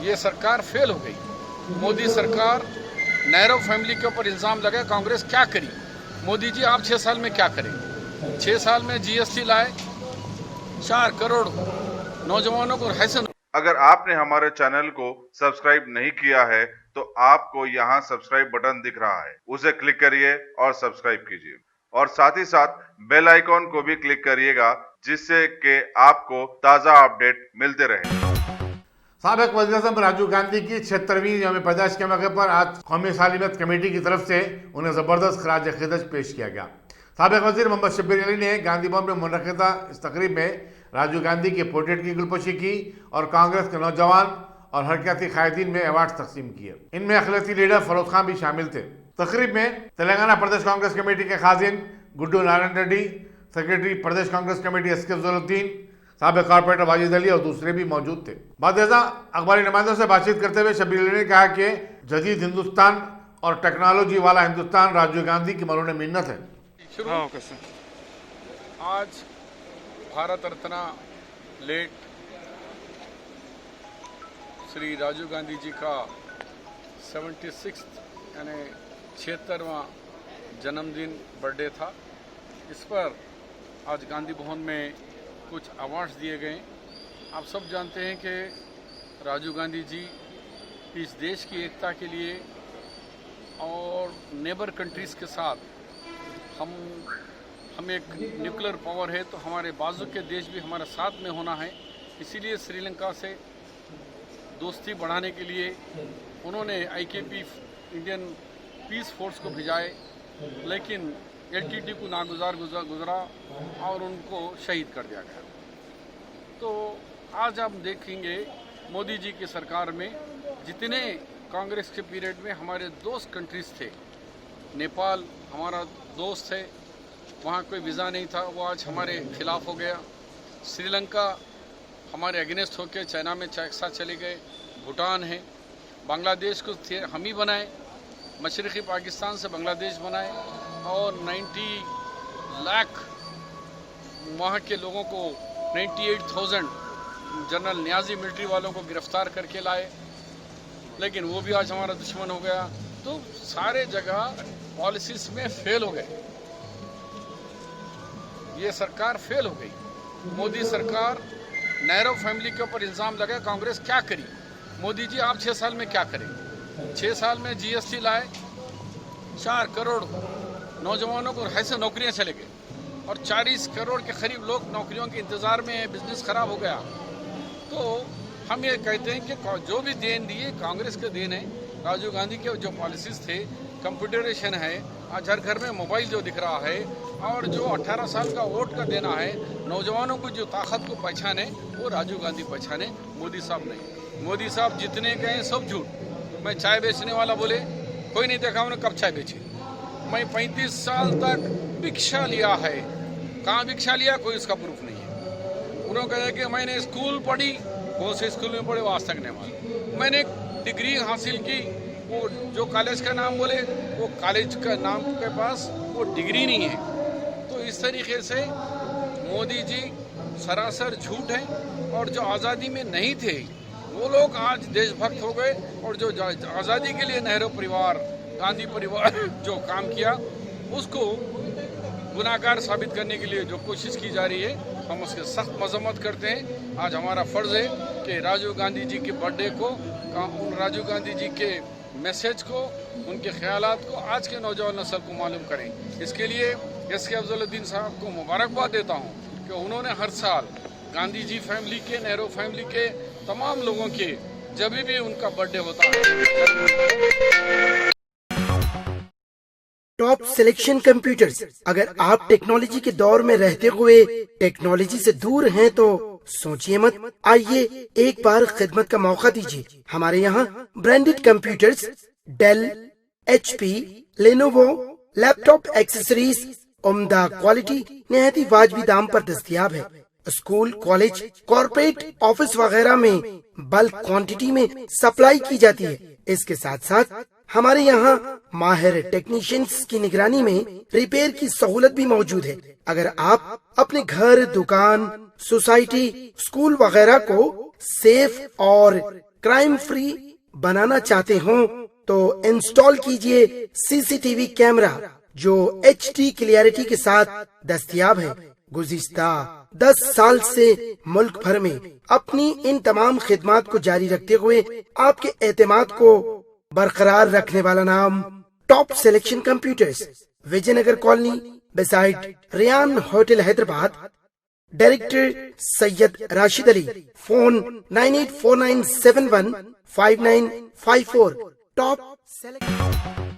ये सरकार फेल हो गई। मोदी सरकार नेहरू फैमिली के ऊपर इल्ज़ाम लगा। कांग्रेस क्या करी? मोदी जी आप 6 साल में क्या करें? 6 साल में जीएसटी लाए, 4 करोड़ नौजवानों को हैसन। अगर आपने हमारे चैनल को सब्सक्राइब नहीं किया है तो आपको यहाँ सब्सक्राइब बटन दिख रहा है, उसे क्लिक करिए और सब्सक्राइब कीजिए और साथ ही साथ बेल आइकॉन को भी क्लिक करिएगा, जिससे कि आपको ताज़ा अपडेट मिलते रहे। साबिक वज़ीर-ए-आज़म राजीव गांधी की 76वीं यौम पैदाइश के मौके पर आज कौमी सालिमत कमेटी की तरफ से उन्हें ज़बरदस्त खराज अक़ीदत पेश किया गया। साबिक वज़ीर मोहम्मद शब्बीर अली ने गांधी भवन में मुनक़िदा इस तकरीब में राजीव गांधी के पोर्ट्रेट की गुलपोशी की और कांग्रेस के नौजवान और हरकती कायदीन में अवार्ड तकसीम किए। इनमें अखिलती लीडर फरोज खान भी शामिल थे। तकरीब में तेलंगाना प्रदेश कांग्रेस कमेटी के खाजिन गुड्डू नारायण रेड्डी, सेक्रेटरी प्रदेश कांग्रेस कमेटी एस के अफजलुद्दीन, साबिक कॉर्पोरेटर वाजिद अली और दूसरे भी मौजूद थे। बादशाह अखबारी नुमाइंदों से बातचीत करते हुए शब्बीर अली ने कहा कि जदीद हिंदुस्तान और टेक्नोलॉजी वाला हिंदुस्तान राजीव गांधी की मरूने मिन्नत है। आज भारत रत्न लेट श्री राजीव गांधी जी का 76 यानी 76वां जन्मदिन बर्थडे था। इस पर आज गांधी भवन में कुछ अवार्ड्स दिए गए। आप सब जानते हैं कि राजीव गांधी जी इस देश की एकता के लिए और नेबर कंट्रीज़ के साथ हम एक न्यूक्लियर पावर है, तो हमारे बाजू के देश भी हमारे साथ में होना है। इसीलिए श्रीलंका से दोस्ती बढ़ाने के लिए उन्होंने आईकेपी इंडियन पीस फोर्स को भिजाए, लेकिन एलटीटी को नागुजार गुजरा और उनको शहीद कर दिया गया। तो आज आप देखेंगे मोदी जी की सरकार में जितने कांग्रेस के पीरियड में हमारे दोस्त कंट्रीज़ थे, नेपाल हमारा दोस्त है, वहाँ कोई वीज़ा नहीं था, वो आज हमारे खिलाफ हो गया। श्रीलंका हमारे अगेंस्ट होकर चाइना में साथ चले गए। भूटान है, बांग्लादेश को हम ही बनाए, मशरक़ी पाकिस्तान से बांग्लादेश बनाए और 90 लाख वहाँ के लोगों को 98,000 जनरल न्याजी मिलिट्री वालों को गिरफ्तार करके लाए, लेकिन वो भी आज हमारा दुश्मन हो गया। तो सारे जगह पॉलिसीज़ में फेल हो गए। ये सरकार फेल हो गई। मोदी सरकार नेहरू फैमिली के ऊपर इल्ज़ाम लगा। कांग्रेस क्या करी? मोदी जी आप 6 साल में क्या करें? 6 साल में जीएसटी लाए, 4 करोड़ नौजवानों को हैसन नौकरियां चले गए और 40 करोड़ के करीब लोग नौकरियों के इंतज़ार में हैं, बिजनेस ख़राब हो गया। तो हम ये कहते हैं कि जो भी देन दिए कांग्रेस के देन है। राजीव गांधी के जो पॉलिसीज़ थे, कंप्यूटरेशन है, आज हर घर में मोबाइल जो दिख रहा है, और जो 18 साल का वोट का देना है, नौजवानों को जो ताकत को पहचाने वो राजीव गांधी पहचाने, मोदी साहब नहीं। मोदी साहब जितने गए सब झूठ। मैं चाय बेचने वाला बोले कोई नहीं देखा उन्होंने कब चाय बेची। मैं 35 साल तक भिक्षा लिया है, कहाँ भिक्षा लिया कोई उसका प्रूफ नहीं है। उन्होंने कहा कि मैंने स्कूल पढ़ी, कौन से स्कूल में पढ़े वो आज तक नहीं मालूम। मैंने डिग्री हासिल की, वो जो कॉलेज का नाम बोले वो कॉलेज का नाम के पास वो डिग्री नहीं है। तो इस तरीके से मोदी जी सरासर झूठ हैं, और जो आज़ादी में नहीं थे वो लोग आज देशभक्त हो गए, और जो आज़ादी के लिए नेहरू परिवार, गांधी परिवार जो काम किया उसको गुनाहगार साबित करने के लिए जो कोशिश की जा रही है, हम उसके सख्त मजम्मत करते हैं। आज हमारा फ़र्ज़ है कि राजीव गांधी जी के बर्थडे को, उन राजीव गांधी जी के मैसेज को, उनके ख्यालात को आज के नौजवान नस्ल को मालूम करें। इसके लिए एस के अफजलुद्दीन साहब को मुबारकबाद देता हूँ कि उन्होंने हर साल गांधी जी फैमिली के, नेहरू फैमिली के तमाम लोगों के जब भी उनका बर्थडे होता है। Top selection computers. अगर आप टेक्नोलॉजी के दौर में रहते हुए टेक्नोलॉजी से दूर हैं तो सोचिए मत, आइए एक बार खिदमत का मौका दीजिए। हमारे यहाँ branded computers Dell, HP, Lenovo, laptop accessories उम्दा क्वालिटी निहायत ही वाजिबी दाम पर दस्तयाब है। स्कूल, कॉलेज, कॉर्पोरेट, ऑफिस वगैरह में बल्क क्वांटिटी में सप्लाई की जाती है। इसके साथ साथ हमारे यहाँ माहिर टेक्नीशियंस की निगरानी में रिपेयर की सहूलत भी मौजूद है। अगर आप अपने घर, दुकान, सोसाइटी, स्कूल वगैरह को सेफ और क्राइम फ्री बनाना चाहते हो तो इंस्टॉल कीजिए सीसीटीवी कैमरा जो HD क्लियरिटी के साथ दस्तयाब है। गुज़िश्ता 10 साल से मुल्क भर में अपनी इन तमाम खिदमात को जारी रखते हुए आपके एतमाद को बरकरार रखने वाला नाम top selection computers, Vijayanagar colony beside Riyan hotel Hyderabad. Director Syed Rashid Ali. Phone 9849715954। Top selection.